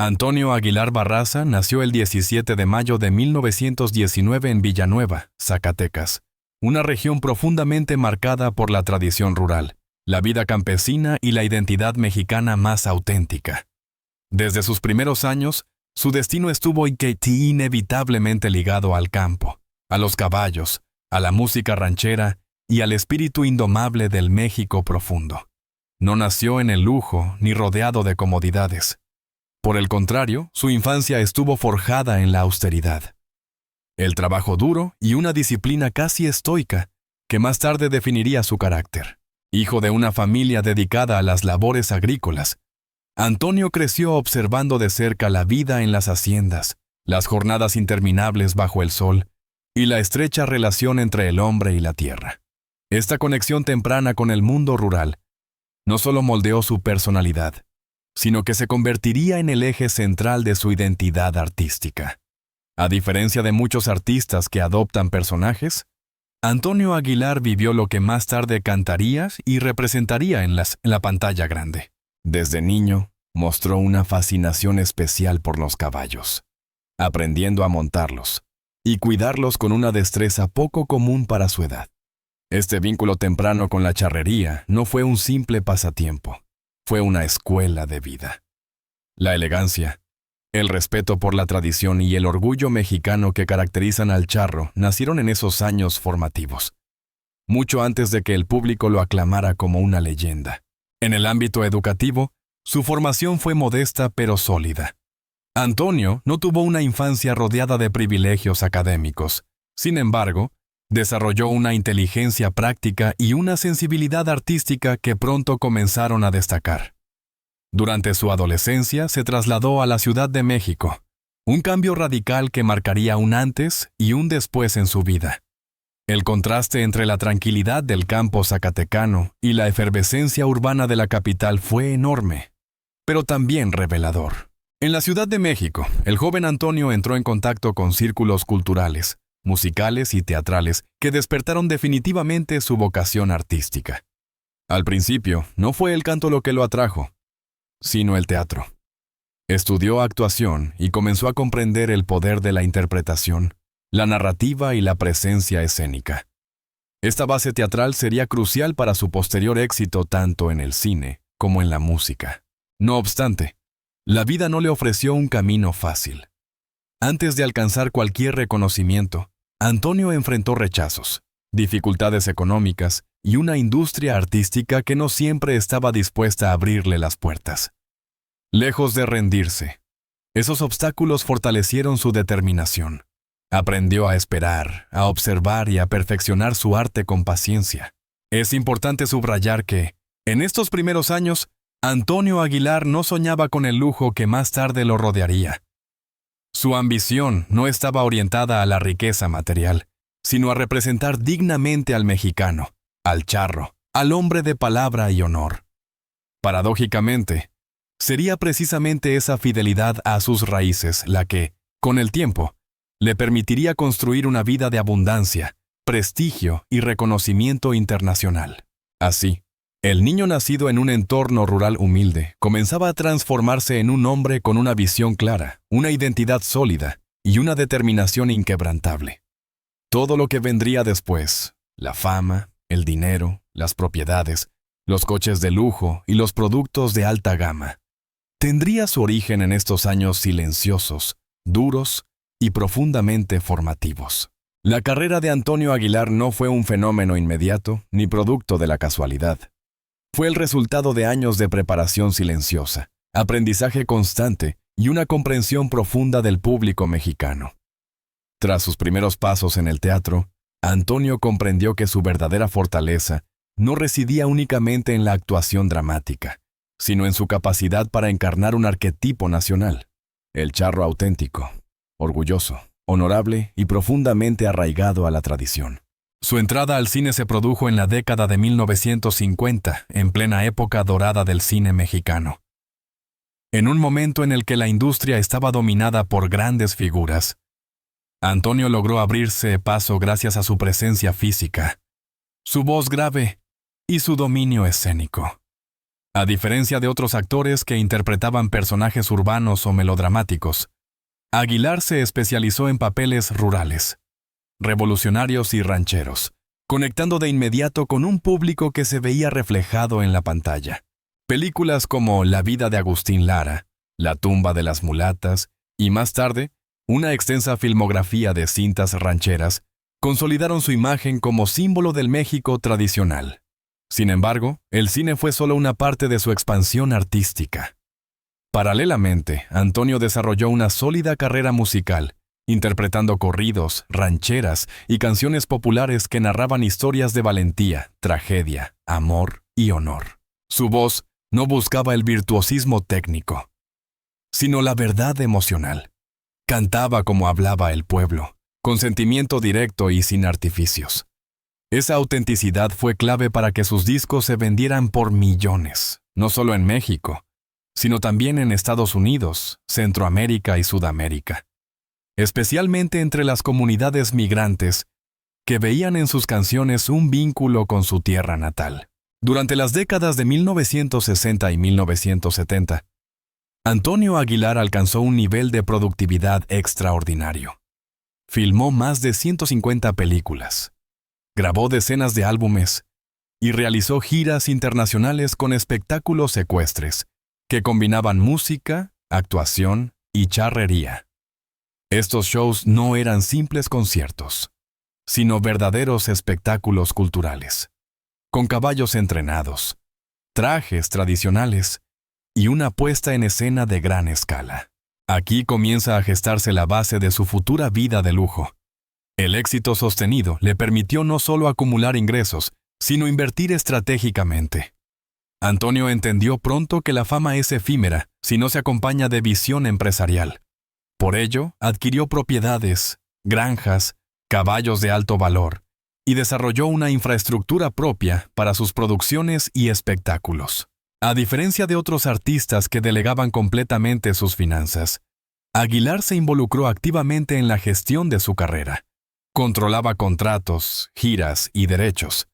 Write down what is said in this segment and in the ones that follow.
Antonio Aguilar Barraza nació el 17 de mayo de 1919 en Villanueva, Zacatecas, una región profundamente marcada por la tradición rural, la vida campesina y la identidad mexicana más auténtica. Desde sus primeros años, su destino estuvo inevitablemente ligado al campo, a los caballos, a la música ranchera y al espíritu indomable del México profundo. No nació en el lujo ni rodeado de comodidades. Por el contrario, su infancia estuvo forjada en la austeridad. El trabajo duro y una disciplina casi estoica, que más tarde definiría su carácter. Hijo de una familia dedicada a las labores agrícolas, Antonio creció observando de cerca la vida en las haciendas, las jornadas interminables bajo el sol y la estrecha relación entre el hombre y la tierra. Esta conexión temprana con el mundo rural no solo moldeó su personalidad, sino que se convertiría en el eje central de su identidad artística. A diferencia de muchos artistas que adoptan personajes, Antonio Aguilar vivió lo que más tarde cantaría y representaría en la pantalla grande. Desde niño, mostró una fascinación especial por los caballos, aprendiendo a montarlos y cuidarlos con una destreza poco común para su edad. Este vínculo temprano con la charrería no fue un simple pasatiempo, fue una escuela de vida. La elegancia, el respeto por la tradición y el orgullo mexicano que caracterizan al charro nacieron en esos años formativos, mucho antes de que el público lo aclamara como una leyenda. En el ámbito educativo, su formación fue modesta pero sólida. Antonio no tuvo una infancia rodeada de privilegios académicos. Sin embargo, desarrolló una inteligencia práctica y una sensibilidad artística que pronto comenzaron a destacar. Durante su adolescencia se trasladó a la Ciudad de México, un cambio radical que marcaría un antes y un después en su vida. El contraste entre la tranquilidad del campo zacatecano y la efervescencia urbana de la capital fue enorme, pero también revelador. En la Ciudad de México, el joven Antonio entró en contacto con círculos culturales, musicales y teatrales que despertaron definitivamente su vocación artística. Al principio, no fue el canto lo que lo atrajo, sino el teatro. Estudió actuación y comenzó a comprender el poder de la interpretación, la narrativa y la presencia escénica. Esta base teatral sería crucial para su posterior éxito tanto en el cine como en la música. No obstante, la vida no le ofreció un camino fácil. Antes de alcanzar cualquier reconocimiento, Antonio enfrentó rechazos, dificultades económicas y una industria artística que no siempre estaba dispuesta a abrirle las puertas. Lejos de rendirse, esos obstáculos fortalecieron su determinación. Aprendió a esperar, a observar y a perfeccionar su arte con paciencia. Es importante subrayar que, en estos primeros años, Antonio Aguilar no soñaba con el lujo que más tarde lo rodearía. Su ambición no estaba orientada a la riqueza material, sino a representar dignamente al mexicano, al charro, al hombre de palabra y honor. Paradójicamente, sería precisamente esa fidelidad a sus raíces la que, con el tiempo, le permitiría construir una vida de abundancia, prestigio y reconocimiento internacional. Así, el niño nacido en un entorno rural humilde comenzaba a transformarse en un hombre con una visión clara, una identidad sólida y una determinación inquebrantable. Todo lo que vendría después, la fama, el dinero, las propiedades, los coches de lujo y los productos de alta gama, tendría su origen en estos años silenciosos, duros y profundamente formativos. La carrera de Antonio Aguilar no fue un fenómeno inmediato ni producto de la casualidad. Fue el resultado de años de preparación silenciosa, aprendizaje constante y una comprensión profunda del público mexicano. Tras sus primeros pasos en el teatro, Antonio comprendió que su verdadera fortaleza no residía únicamente en la actuación dramática, sino en su capacidad para encarnar un arquetipo nacional, el charro auténtico, orgulloso, honorable y profundamente arraigado a la tradición. Su entrada al cine se produjo en la década de 1950, en plena época dorada del cine mexicano. En un momento en el que la industria estaba dominada por grandes figuras, Antonio logró abrirse paso gracias a su presencia física, su voz grave y su dominio escénico. A diferencia de otros actores que interpretaban personajes urbanos o melodramáticos, Aguilar se especializó en papeles rurales, revolucionarios y rancheros, conectando de inmediato con un público que se veía reflejado en la pantalla. Películas como La vida de Agustín Lara, La tumba de las mulatas y más tarde, una extensa filmografía de cintas rancheras consolidaron su imagen como símbolo del México tradicional. Sin embargo, el cine fue solo una parte de su expansión artística. Paralelamente, Antonio desarrolló una sólida carrera musical, interpretando corridos, rancheras y canciones populares que narraban historias de valentía, tragedia, amor y honor. Su voz no buscaba el virtuosismo técnico, sino la verdad emocional. Cantaba como hablaba el pueblo, con sentimiento directo y sin artificios. Esa autenticidad fue clave para que sus discos se vendieran por millones, no solo en México, sino también en Estados Unidos, Centroamérica y Sudamérica, especialmente entre las comunidades migrantes que veían en sus canciones un vínculo con su tierra natal. Durante las décadas de 1960 y 1970, Antonio Aguilar alcanzó un nivel de productividad extraordinario. Filmó más de 150 películas, grabó decenas de álbumes y realizó giras internacionales con espectáculos ecuestres que combinaban música, actuación y charrería. Estos shows no eran simples conciertos, sino verdaderos espectáculos culturales, con caballos entrenados, trajes tradicionales y una puesta en escena de gran escala. Aquí comienza a gestarse la base de su futura vida de lujo. El éxito sostenido le permitió no solo acumular ingresos, sino invertir estratégicamente. Antonio entendió pronto que la fama es efímera si no se acompaña de visión empresarial. Por ello, adquirió propiedades, granjas, caballos de alto valor y desarrolló una infraestructura propia para sus producciones y espectáculos. A diferencia de otros artistas que delegaban completamente sus finanzas, Aguilar se involucró activamente en la gestión de su carrera. Controlaba contratos, giras y derechos,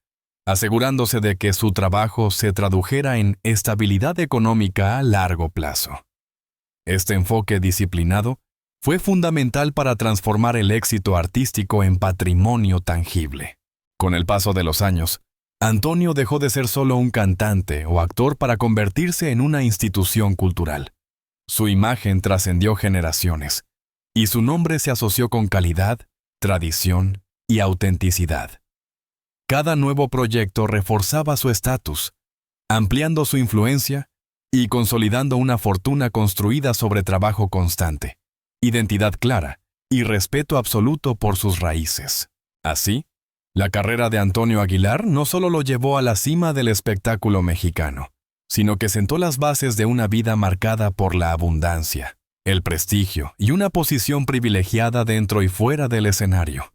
asegurándose de que su trabajo se tradujera en estabilidad económica a largo plazo. Este enfoque disciplinado fue fundamental para transformar el éxito artístico en patrimonio tangible. Con el paso de los años, Antonio dejó de ser solo un cantante o actor para convertirse en una institución cultural. Su imagen trascendió generaciones, y su nombre se asoció con calidad, tradición y autenticidad. Cada nuevo proyecto reforzaba su estatus, ampliando su influencia y consolidando una fortuna construida sobre trabajo constante, identidad clara y respeto absoluto por sus raíces. Así, la carrera de Antonio Aguilar no solo lo llevó a la cima del espectáculo mexicano, sino que sentó las bases de una vida marcada por la abundancia, el prestigio y una posición privilegiada dentro y fuera del escenario.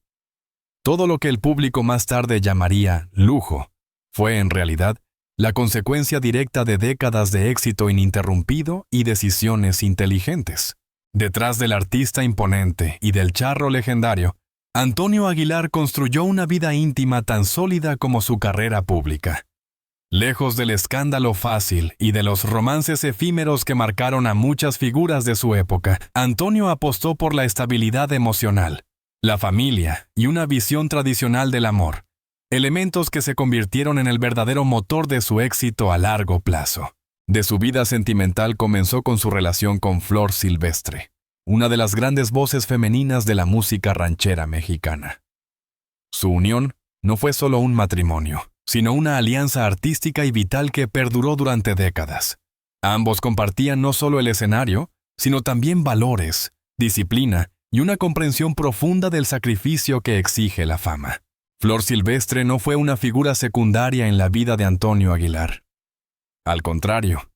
Todo lo que el público más tarde llamaría lujo fue, en realidad, la consecuencia directa de décadas de éxito ininterrumpido y decisiones inteligentes. Detrás del artista imponente y del charro legendario, Antonio Aguilar construyó una vida íntima tan sólida como su carrera pública. Lejos del escándalo fácil y de los romances efímeros que marcaron a muchas figuras de su época, Antonio apostó por la estabilidad emocional, la familia y una visión tradicional del amor, elementos que se convirtieron en el verdadero motor de su éxito a largo plazo. De su vida sentimental comenzó con su relación con Flor Silvestre, una de las grandes voces femeninas de la música ranchera mexicana. Su unión no fue solo un matrimonio, sino una alianza artística y vital que perduró durante décadas. Ambos compartían no solo el escenario, sino también valores, disciplina y una comprensión profunda del sacrificio que exige la fama. Flor Silvestre no fue una figura secundaria en la vida de Antonio Aguilar. Al contrario,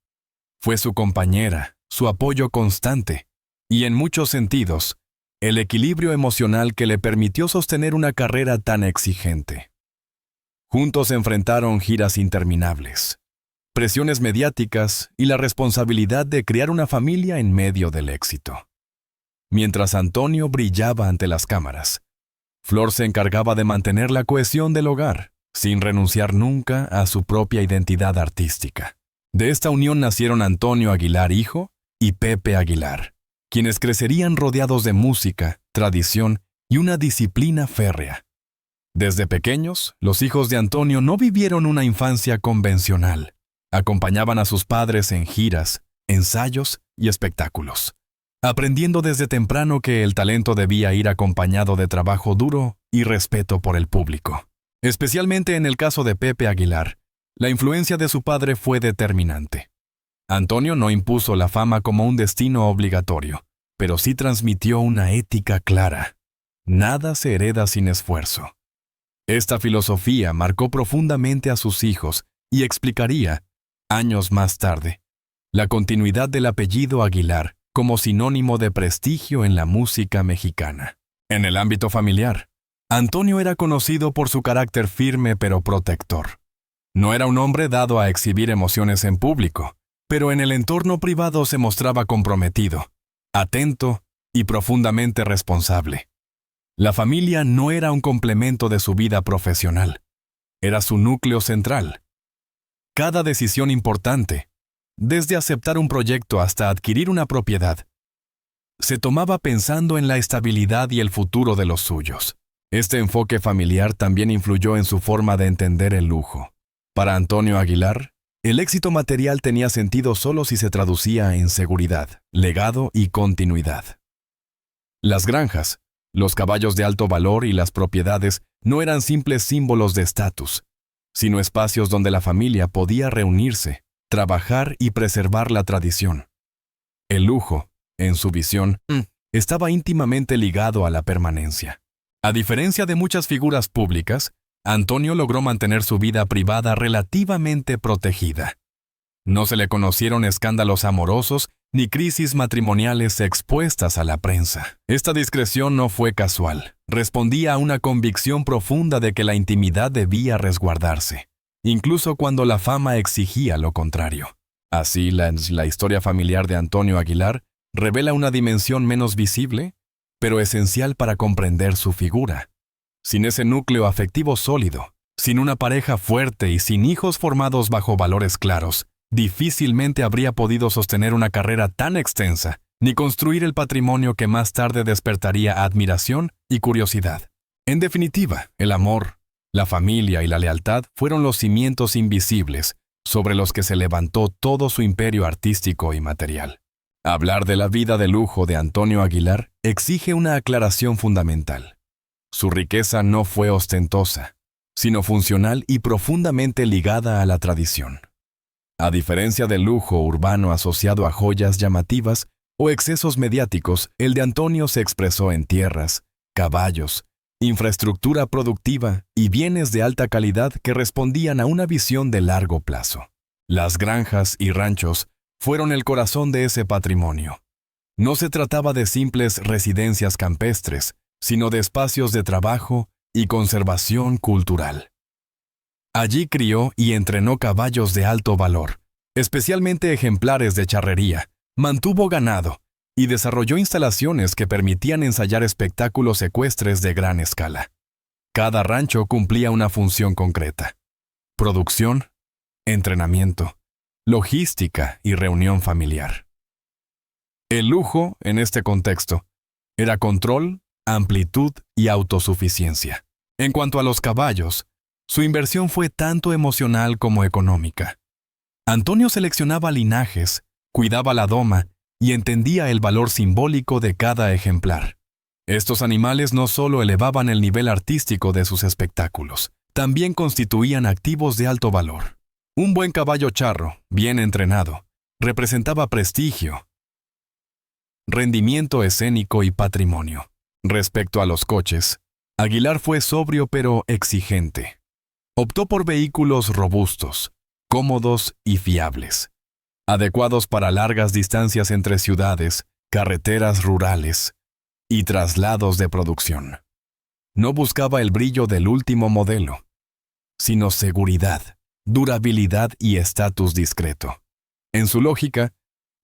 fue su compañera, su apoyo constante, y en muchos sentidos, el equilibrio emocional que le permitió sostener una carrera tan exigente. Juntos enfrentaron giras interminables, presiones mediáticas y la responsabilidad de criar una familia en medio del éxito. Mientras Antonio brillaba ante las cámaras, Flor se encargaba de mantener la cohesión del hogar, sin renunciar nunca a su propia identidad artística. De esta unión nacieron Antonio Aguilar hijo y Pepe Aguilar, quienes crecerían rodeados de música, tradición y una disciplina férrea. Desde pequeños, los hijos de Antonio no vivieron una infancia convencional. Acompañaban a sus padres en giras, ensayos y espectáculos, aprendiendo desde temprano que el talento debía ir acompañado de trabajo duro y respeto por el público. Especialmente en el caso de Pepe Aguilar, la influencia de su padre fue determinante. Antonio no impuso la fama como un destino obligatorio, pero sí transmitió una ética clara. Nada se hereda sin esfuerzo. Esta filosofía marcó profundamente a sus hijos y explicaría, años más tarde, la continuidad del apellido Aguilar como sinónimo de prestigio en la música mexicana. En el ámbito familiar, Antonio era conocido por su carácter firme pero protector. No era un hombre dado a exhibir emociones en público, pero en el entorno privado se mostraba comprometido, atento y profundamente responsable. La familia no era un complemento de su vida profesional, era su núcleo central. Cada decisión importante, desde aceptar un proyecto hasta adquirir una propiedad, se tomaba pensando en la estabilidad y el futuro de los suyos. Este enfoque familiar también influyó en su forma de entender el lujo. Para Antonio Aguilar, el éxito material tenía sentido solo si se traducía en seguridad, legado y continuidad. Las granjas, los caballos de alto valor y las propiedades no eran simples símbolos de estatus, sino espacios donde la familia podía reunirse, trabajar y preservar la tradición. El lujo, en su visión, estaba íntimamente ligado a la permanencia. A diferencia de muchas figuras públicas, Antonio logró mantener su vida privada relativamente protegida. No se le conocieron escándalos amorosos ni crisis matrimoniales expuestas a la prensa. Esta discreción no fue casual. Respondía a una convicción profunda de que la intimidad debía resguardarse, incluso cuando la fama exigía lo contrario. Así, la historia familiar de Antonio Aguilar revela una dimensión menos visible, pero esencial para comprender su figura. Sin ese núcleo afectivo sólido, sin una pareja fuerte y sin hijos formados bajo valores claros, difícilmente habría podido sostener una carrera tan extensa, ni construir el patrimonio que más tarde despertaría admiración y curiosidad. En definitiva, el amor, la familia y la lealtad fueron los cimientos invisibles sobre los que se levantó todo su imperio artístico y material. Hablar de la vida de lujo de Antonio Aguilar exige una aclaración fundamental. Su riqueza no fue ostentosa, sino funcional y profundamente ligada a la tradición. A diferencia del lujo urbano asociado a joyas llamativas o excesos mediáticos, el de Antonio se expresó en tierras, caballos, infraestructura productiva y bienes de alta calidad que respondían a una visión de largo plazo. Las granjas y ranchos fueron el corazón de ese patrimonio. No se trataba de simples residencias campestres, sino de espacios de trabajo y conservación cultural. Allí crió y entrenó caballos de alto valor, especialmente ejemplares de charrería, mantuvo ganado y desarrolló instalaciones que permitían ensayar espectáculos ecuestres de gran escala. Cada rancho cumplía una función concreta: producción, entrenamiento, logística y reunión familiar. El lujo, en este contexto, era control, amplitud y autosuficiencia. En cuanto a los caballos, su inversión fue tanto emocional como económica. Antonio seleccionaba linajes, cuidaba la doma y entendía el valor simbólico de cada ejemplar. Estos animales no solo elevaban el nivel artístico de sus espectáculos, también constituían activos de alto valor. Un buen caballo charro, bien entrenado, representaba prestigio, rendimiento escénico y patrimonio. Respecto a los coches, Aguilar fue sobrio pero exigente. Optó por vehículos robustos, cómodos y fiables, adecuados para largas distancias entre ciudades, carreteras rurales y traslados de producción. No buscaba el brillo del último modelo, sino seguridad, durabilidad y estatus discreto. En su lógica,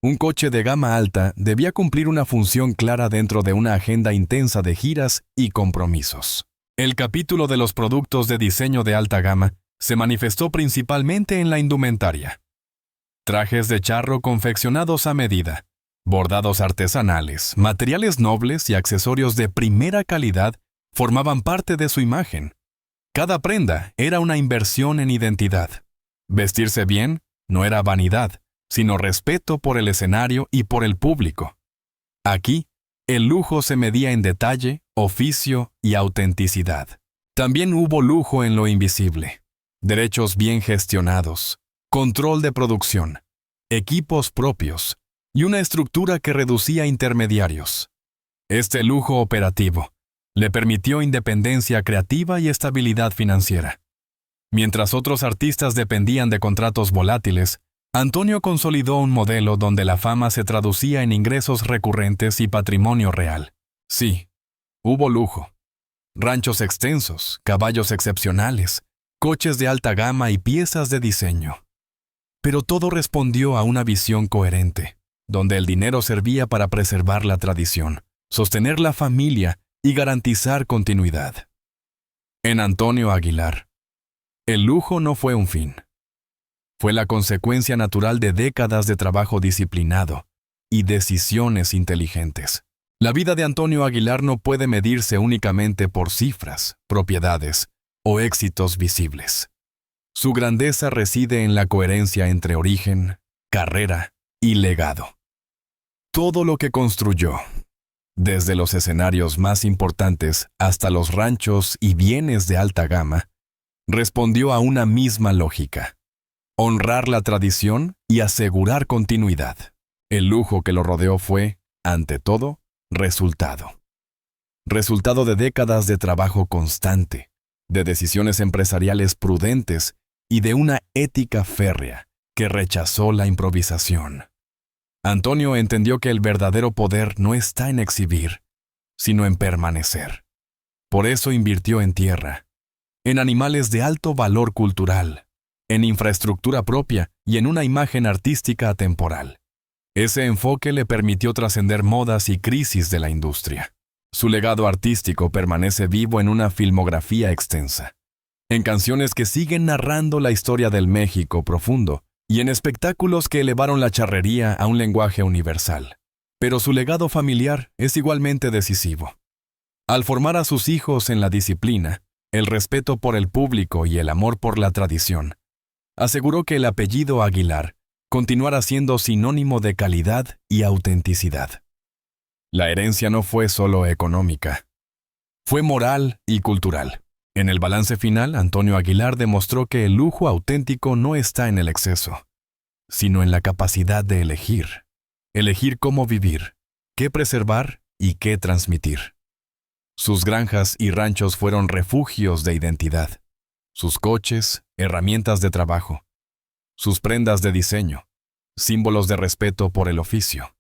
un coche de gama alta debía cumplir una función clara dentro de una agenda intensa de giras y compromisos. El capítulo de los productos de diseño de alta gama se manifestó principalmente en la indumentaria. Trajes de charro confeccionados a medida, bordados artesanales, materiales nobles y accesorios de primera calidad formaban parte de su imagen. Cada prenda era una inversión en identidad. Vestirse bien no era vanidad, sino respeto por el escenario y por el público. Aquí, el lujo se medía en detalle, oficio y autenticidad. También hubo lujo en lo invisible. Derechos bien gestionados, control de producción, equipos propios y una estructura que reducía intermediarios. Este lujo operativo le permitió independencia creativa y estabilidad financiera. Mientras otros artistas dependían de contratos volátiles, Antonio consolidó un modelo donde la fama se traducía en ingresos recurrentes y patrimonio real. Sí, hubo lujo. Ranchos extensos, caballos excepcionales, coches de alta gama y piezas de diseño. Pero todo respondió a una visión coherente, donde el dinero servía para preservar la tradición, sostener la familia y garantizar continuidad. En Antonio Aguilar, el lujo no fue un fin. Fue la consecuencia natural de décadas de trabajo disciplinado y decisiones inteligentes. La vida de Antonio Aguilar no puede medirse únicamente por cifras, propiedades o éxitos visibles. Su grandeza reside en la coherencia entre origen, carrera y legado. Todo lo que construyó, desde los escenarios más importantes hasta los ranchos y bienes de alta gama, respondió a una misma lógica: honrar la tradición y asegurar continuidad. El lujo que lo rodeó fue, ante todo, resultado. Resultado de décadas de trabajo constante, de decisiones empresariales prudentes y de una ética férrea que rechazó la improvisación. Antonio entendió que el verdadero poder no está en exhibir, sino en permanecer. Por eso invirtió en tierra, en animales de alto valor cultural, en infraestructura propia y en una imagen artística atemporal. Ese enfoque le permitió trascender modas y crisis de la industria. Su legado artístico permanece vivo en una filmografía extensa, en canciones que siguen narrando la historia del México profundo y en espectáculos que elevaron la charrería a un lenguaje universal. Pero su legado familiar es igualmente decisivo. Al formar a sus hijos en la disciplina, el respeto por el público y el amor por la tradición, aseguró que el apellido Aguilar continuara siendo sinónimo de calidad y autenticidad. La herencia no fue solo económica, fue moral y cultural. En el balance final, Antonio Aguilar demostró que el lujo auténtico no está en el exceso, sino en la capacidad de elegir. Elegir cómo vivir, qué preservar y qué transmitir. Sus granjas y ranchos fueron refugios de identidad. Sus coches, herramientas de trabajo. Sus prendas de diseño, símbolos de respeto por el oficio.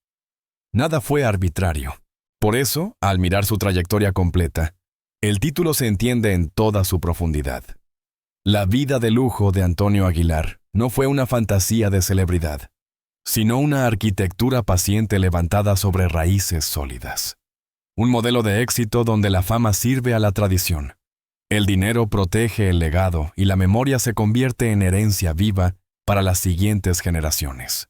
Nada fue arbitrario. Por eso, al mirar su trayectoria completa, el título se entiende en toda su profundidad. La vida de lujo de Antonio Aguilar no fue una fantasía de celebridad, sino una arquitectura paciente levantada sobre raíces sólidas. Un modelo de éxito donde la fama sirve a la tradición. El dinero protege el legado y la memoria se convierte en herencia viva para las siguientes generaciones.